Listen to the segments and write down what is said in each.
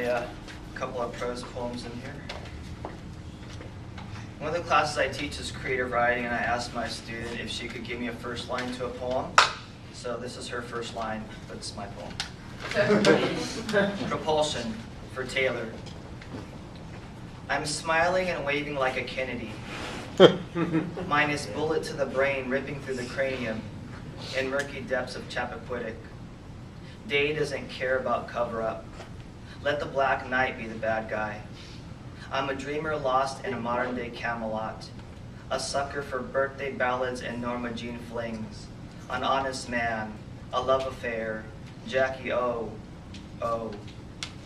a couple of prose poems in here. One of the classes I teach is creative writing, and I asked my student if she could give me a first line to a poem. So this is her first line, but it's my poem. Propulsion for Taylor. I'm smiling and waving like a Kennedy. Mine is bullet to the brain, ripping through the cranium in murky depths of Chappaquiddick. Day doesn't care about cover-up. Let the black night be the bad guy. I'm a dreamer lost in a modern-day Camelot, a sucker for birthday ballads and Norma Jean flings, an honest man, a love affair, Jackie O, O,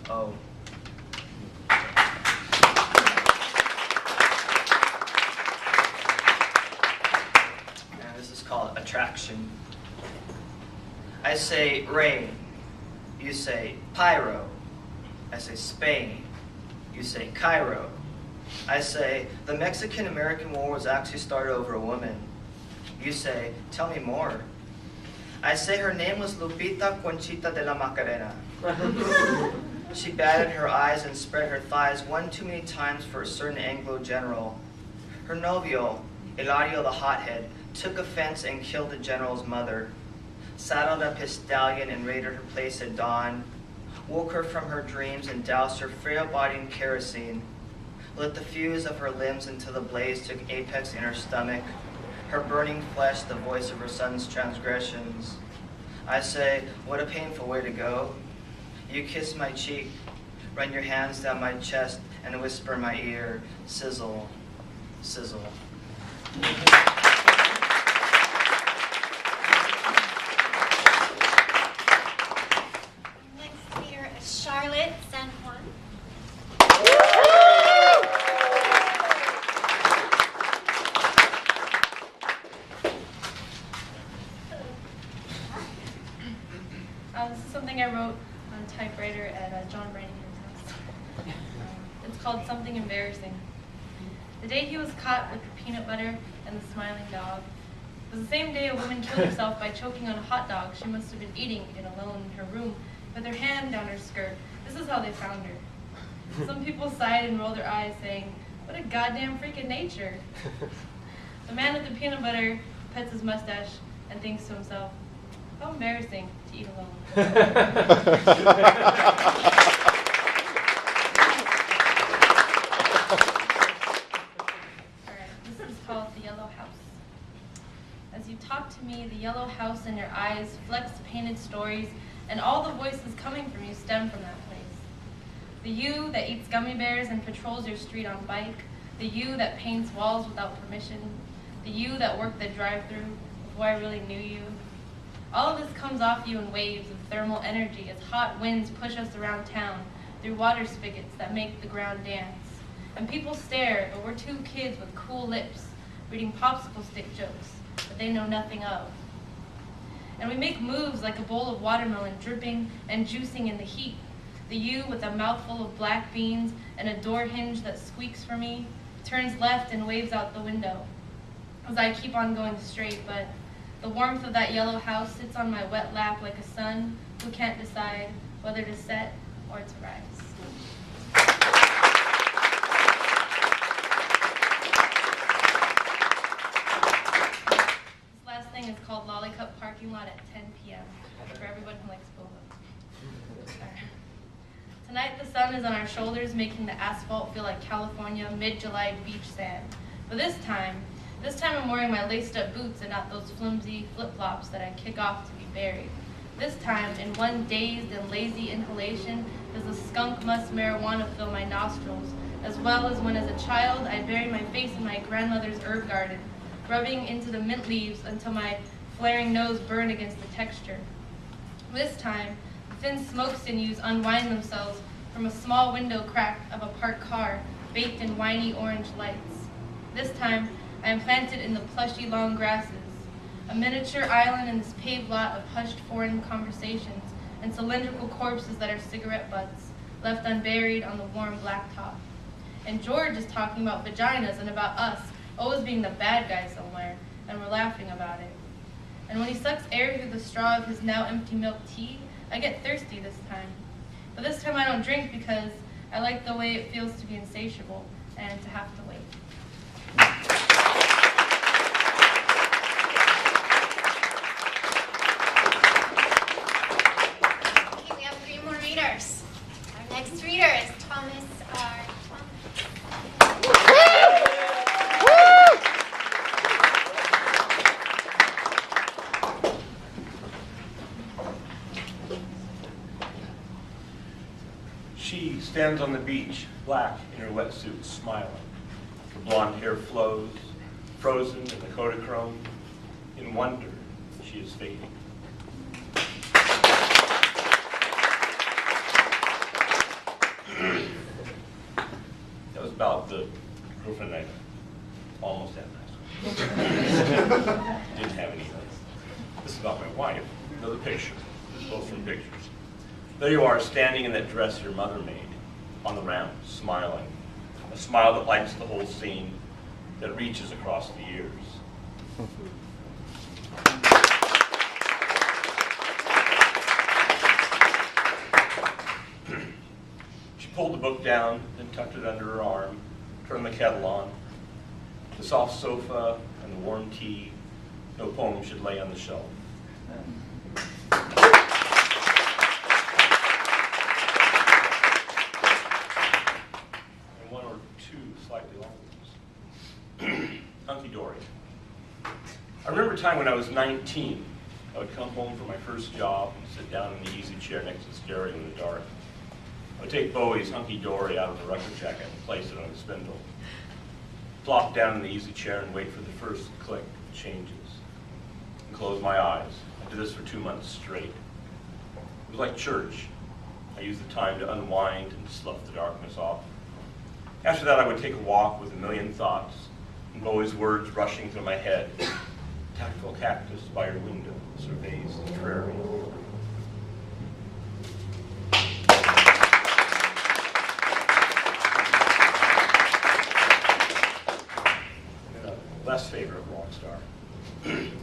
O. And this is called Attraction. I say rain, you say pyro. I say Spain, you say Cairo. I say the Mexican-American War was actually started over a woman. You say, tell me more. I say her name was Lupita Conchita de la Macarena. She batted her eyes and spread her thighs one too many times for a certain Anglo general. Her novio, Hilario the hothead, took offense and killed the general's mother, saddled up his stallion and raided her place at dawn, woke her from her dreams and doused her frail body in kerosene, lit the fuse of her limbs until the blaze took apex in her stomach, her burning flesh the voice of her son's transgressions. I say, what a painful way to go. You kiss my cheek, run your hands down my chest, and whisper in my ear, sizzle, sizzle. Charlotte San Juan. This is something I wrote on typewriter at John Branningham's house. It's called Something Embarrassing. The day he was caught with the peanut butter and the smiling dog was the same day a woman killed herself by choking on a hot dog she must have been eating it alone in her room with her hand down her skirt. This is how they found her. Some people sighed and rolled their eyes, saying, what a goddamn freak of nature. The man with the peanut butter pets his mustache and thinks to himself, how embarrassing to eat alone. Alright, this is called The Yellow House. As you talk to me, the yellow house in your eyes flecks painted stories, and all the voices coming from you stem from that place. The you that eats gummy bears and patrols your street on bike, the you that paints walls without permission, the you that worked the drive-thru before I really knew you. All of this comes off you in waves of thermal energy as hot winds push us around town through water spigots that make the ground dance. And people stare, but we're two kids with cool lips reading popsicle stick jokes that they know nothing of. And we make moves like a bowl of watermelon dripping and juicing in the heat. The you with a mouthful of black beans and a door hinge that squeaks for me turns left and waves out the window as I keep on going straight, but the warmth of that yellow house sits on my wet lap like a sun who can't decide whether to set or to rise. This last thing is called Lollicup Parking Lot at 10 p.m. for everyone who likes boba. Tonight the sun is on our shoulders, making the asphalt feel like California mid-July beach sand. But this time I'm wearing my laced-up boots and not those flimsy flip-flops that I kick off to be buried. This time, in one dazed and lazy inhalation, does the skunk musk marijuana fill my nostrils, as well as when as a child I buried my face in my grandmother's herb garden, rubbing into the mint leaves until my flaring nose burned against the texture. This time, the thin smoke sinews unwind themselves from a small window crack of a parked car baked in whiny orange lights. This time, I am planted in the plushy long grasses, a miniature island in this paved lot of hushed foreign conversations and cylindrical corpses that are cigarette butts, left unburied on the warm blacktop. And George is talking about vaginas and about us always being the bad guy somewhere, and we're laughing about it. And when he sucks air through the straw of his now empty milk tea, I get thirsty this time. But this time I don't drink because I like the way it feels to be insatiable and to have to wait. Okay, we have 3 more readers. Our next reader is Thomas R. She stands on the beach, black in her wetsuit, smiling. Her blonde hair flows, frozen in the Kodachrome. In wonder, she is fading. That was about the girlfriend I almost had last week. Didn't have any. This is about my wife. Another picture. Both from pictures. There you are, standing in that dress your mother made, on the ramp, smiling. A smile that lights the whole scene, that reaches across the years. She pulled the book down, then tucked it under her arm, turned the kettle on. The soft sofa and the warm tea, no poem should lay on the shelf. And one or two slightly longer ones. Hunky-dory. I remember a time when I was 19. I would come home from my first job and sit down in the easy chair next to the stereo in the dark. I would take Bowie's Hunky-Dory out of the record jacket and place it on the spindle. Plop down in the easy chair and wait for the first click of changes. And close my eyes. I did this for 2 months straight. It was like church. I used the time to unwind and slough the darkness off. After that, I would take a walk with a million thoughts, and Bowie's words rushing through my head. Tactful cactus by your window surveys the prairie. Less favorite rock star,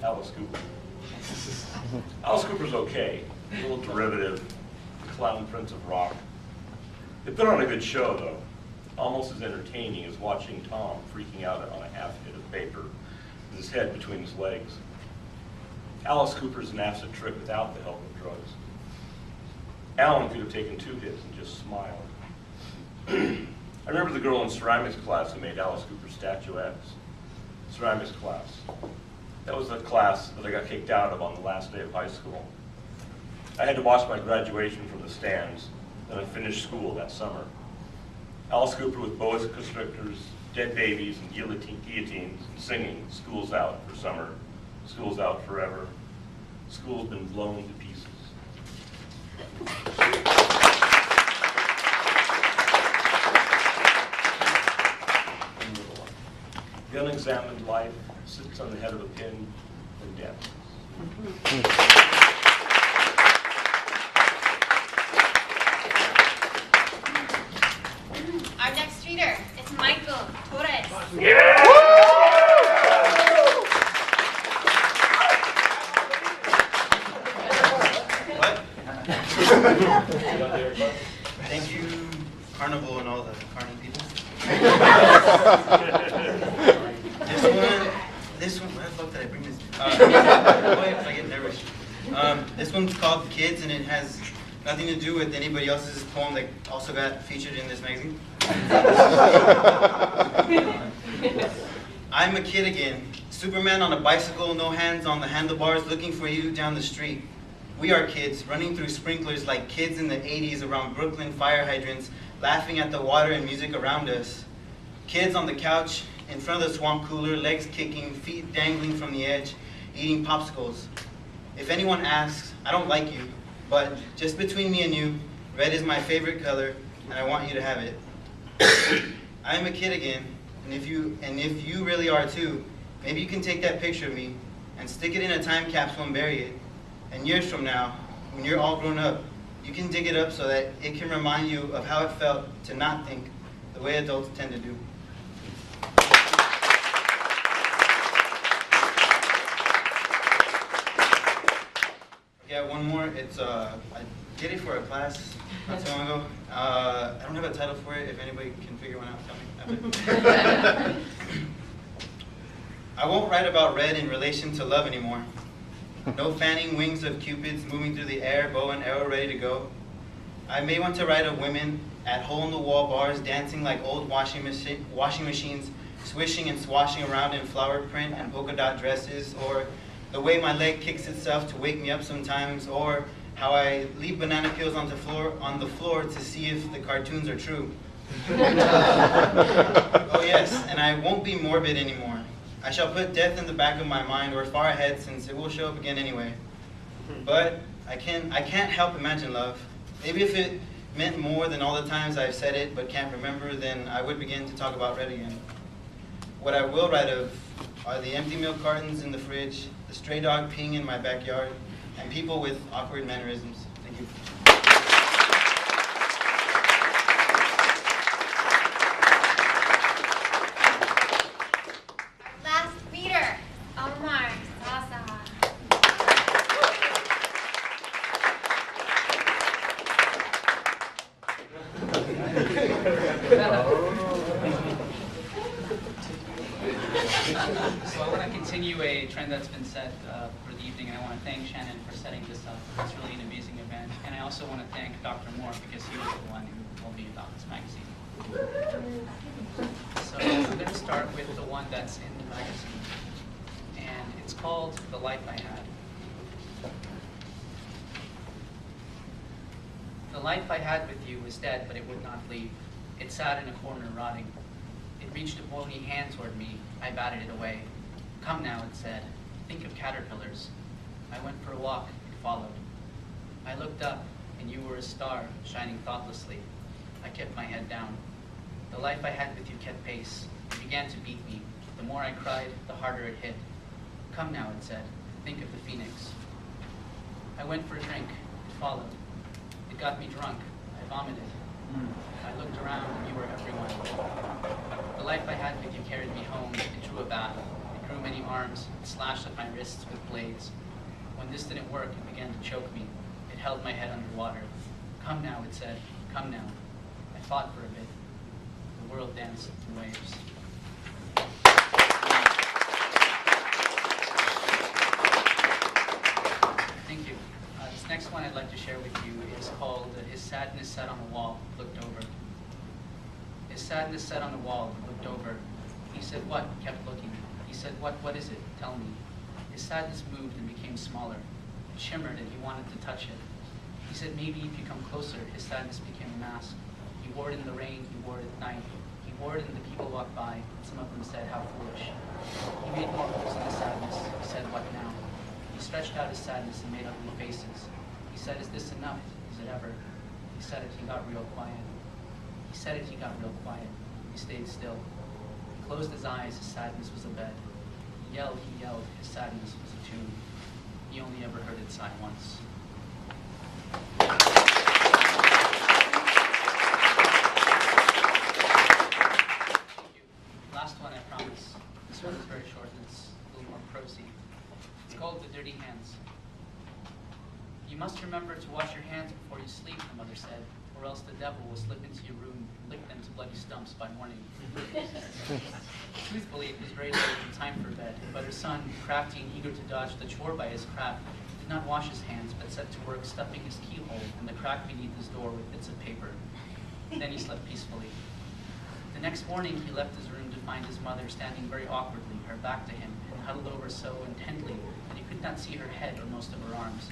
Alice Cooper. Alice Cooper's okay, a little derivative, the clown prince of rock. They put on a good show, though, almost as entertaining as watching Tom freaking out on a half hit of paper with his head between his legs. Alice Cooper's an acid trip without the help of drugs. Alan could have taken 2 hits and just smiled. I remember the girl in ceramics class who made Alice Cooper statuettes. Ceramics class. That was the class that I got kicked out of on the last day of high school. I had to watch my graduation from the stands, then I finished school that summer. Alice Cooper with boa constrictors, dead babies, and guillotines, and singing, "School's out for summer, school's out forever, school's been blown to pieces." The unexamined life sits on the head of a pin and dances. Our next reader is Michael Torres. Yeah! What? Thank you, Carnival and all the Carney people. This one, where the fuck did I bring this? I get nervous. This one's called Kids, and it has nothing to do with anybody else's poem that also got featured in this magazine. I'm a kid again. Superman on a bicycle, no hands on the handlebars, looking for you down the street. We are kids, running through sprinklers like kids in the 80s around Brooklyn fire hydrants, laughing at the water and music around us. Kids on the couch, in front of the swamp cooler, legs kicking, feet dangling from the edge, eating popsicles. If anyone asks, I don't like you, but just between me and you, red is my favorite color, and I want you to have it. I am a kid again, and if you really are too, maybe you can take that picture of me and stick it in a time capsule and bury it. And years from now, when you're all grown up, you can dig it up so that it can remind you of how it felt to not think the way adults tend to do. Yeah, one more. It's I did it for a class Not too long ago. I don't have a title for it. If anybody can figure one out, tell me. I won't write about red in relation to love anymore. No fanning wings of cupids moving through the air, bow and arrow ready to go. I may want to write of women at hole-in-the-wall bars dancing like old washing machines, swishing and swashing around in flower print and polka dot dresses, or the way my leg kicks itself to wake me up sometimes, or how I leave banana peels on the floor to see if the cartoons are true. Oh yes, and I won't be morbid anymore. I shall put death in the back of my mind or far ahead, since it will show up again anyway. But I can't help imagine love. Maybe if it meant more than all the times I've said it but can't remember, then I would begin to talk about red again. What I will write of are the empty milk cartons in the fridge, the stray dog peeing in my backyard, and people with awkward mannerisms. Thank you. Last reader, Omar Sasa. So I want to continue a trend that's been set for the evening, and I want to thank Shannon for setting this up. It's really an amazing event. And I also want to thank Dr. Moore, because he was the one who told me about this magazine. So I'm going to start with the one that's in the magazine, and it's called The Life I Had. The life I had with you was dead, but it would not leave. It sat in a corner rotting. It reached a bony hand toward me. I batted it away. Come now, it said. Think of caterpillars. I went for a walk. It followed. I looked up, and you were a star, shining thoughtlessly. I kept my head down. The life I had with you kept pace. It began to beat me. The more I cried, the harder it hit. Come now, it said. Think of the phoenix. I went for a drink. It followed. It got me drunk. I vomited. I looked around, and you were everyone. The life I had with you carried me home. It drew a bath. It grew many arms. It slashed at my wrists with blades. When this didn't work, it began to choke me. It held my head underwater. Come now, it said. Come now. I fought for a bit. The world danced in waves. Thank you. This next one I'd like to share with you is called His Sadness Sat on the Wall, Looked Over. His sadness sat on the wall, looked over. He said, what? Kept looking. He said, what is it? Tell me. His sadness moved and became smaller. It shimmered and he wanted to touch it. He said, maybe if you come closer. His sadness became a mask. He wore it in the rain, he wore it at night. He wore it and the people walked by. Some of them said, how foolish. He made more holes in his sadness. He said, what now? He stretched out his sadness and made ugly faces. He said, is this enough? Is it ever? He said it, he got real quiet. He said it, he got real quiet. He stayed still. He closed his eyes, his sadness was a bed. He yelled, his sadness was a tune. He only ever heard it sigh once. Thank you. Last one, I promise. This one is very short and it's a little more prosy. It's called The Dirty Hands. You must remember to wash your hands before you sleep, the mother said, or else the devil will slip into your room and lick them to bloody stumps by morning. Truthfully, it was very late and time for bed, but her son, crafty and eager to dodge the chore by his craft, did not wash his hands, but set to work stuffing his keyhole in the crack beneath his door with bits of paper. Then he slept peacefully. The next morning, he left his room to find his mother standing very awkwardly, her back to him, and huddled over so intently that he could not see her head or most of her arms.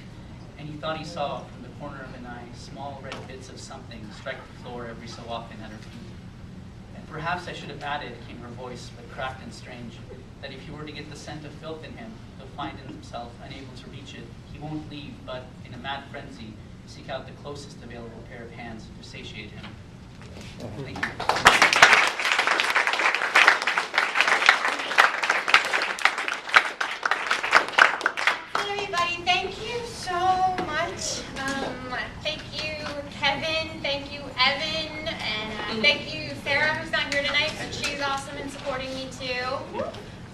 And he thought he saw, from the corner of an eye, small red bits of something strike the floor every so often at her feet. And perhaps I should have added, came her voice, but cracked and strange, that if he were to get the scent of filth in him, he'll find himself unable to reach it. He won't leave, but in a mad frenzy, seek out the closest available pair of hands to satiate him. Thank you. Everybody, thank you so much. Thank you, Kevin. Thank you, Evan. And thank you, Sarah, who's not here tonight, but she's awesome in supporting me too.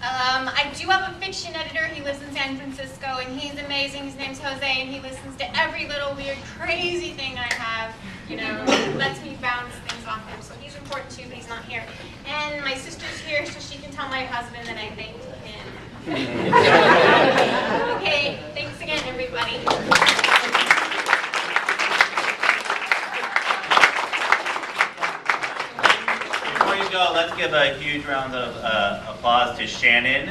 I do have a fiction editor. He lives in San Francisco, and he's amazing. His name's Jose, and he listens to every little weird, crazy thing I have. You know, lets me bounce things off him. So he's important too, but he's not here. And my sister's here, so she can tell my husband that I thanked him. Okay, thanks again, everybody. Before you go, let's give a huge round of applause to Shannon.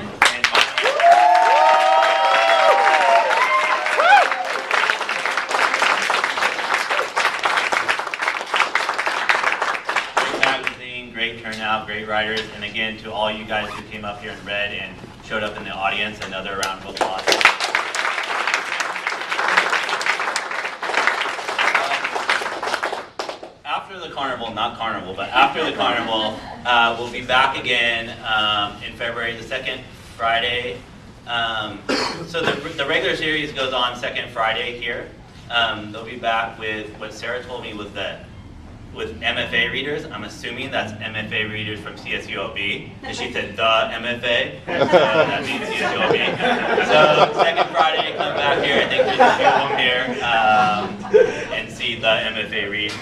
Great magazine, great turnout, great writers, and again to all you guys who came up here and read and showed up in the audience, another round of applause. After the carnival, not carnival, but after the carnival, we'll be back again in February, the second Friday. So the regular series goes on second Friday here. They'll be back with what Sarah told me was with MFA readers. I'm assuming that's MFA readers from CSULB, and she said the MFA, so that means CSULB. So second Friday, come back here. I think there's a few of them here, and see the MFA read.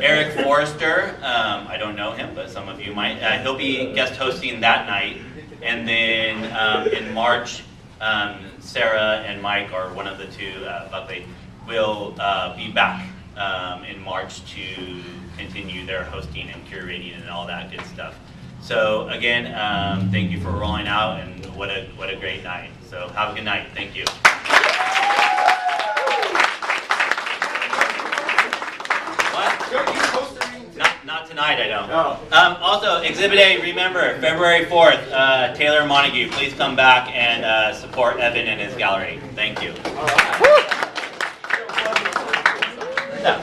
Eric Forrester, I don't know him, but some of you might. He'll be guest hosting that night, and then in March, Sarah and Mike, or one of the two, Buckley, will be back in March to continue their hosting and curating and all that good stuff. So again, thank you for rolling out, and what a great night. So have a good night. Thank you. What? Not tonight, I don't. Also, Exhibit A, remember, February 4th, Taylor Montague, please come back and support Evan and his gallery. Thank you. Yeah.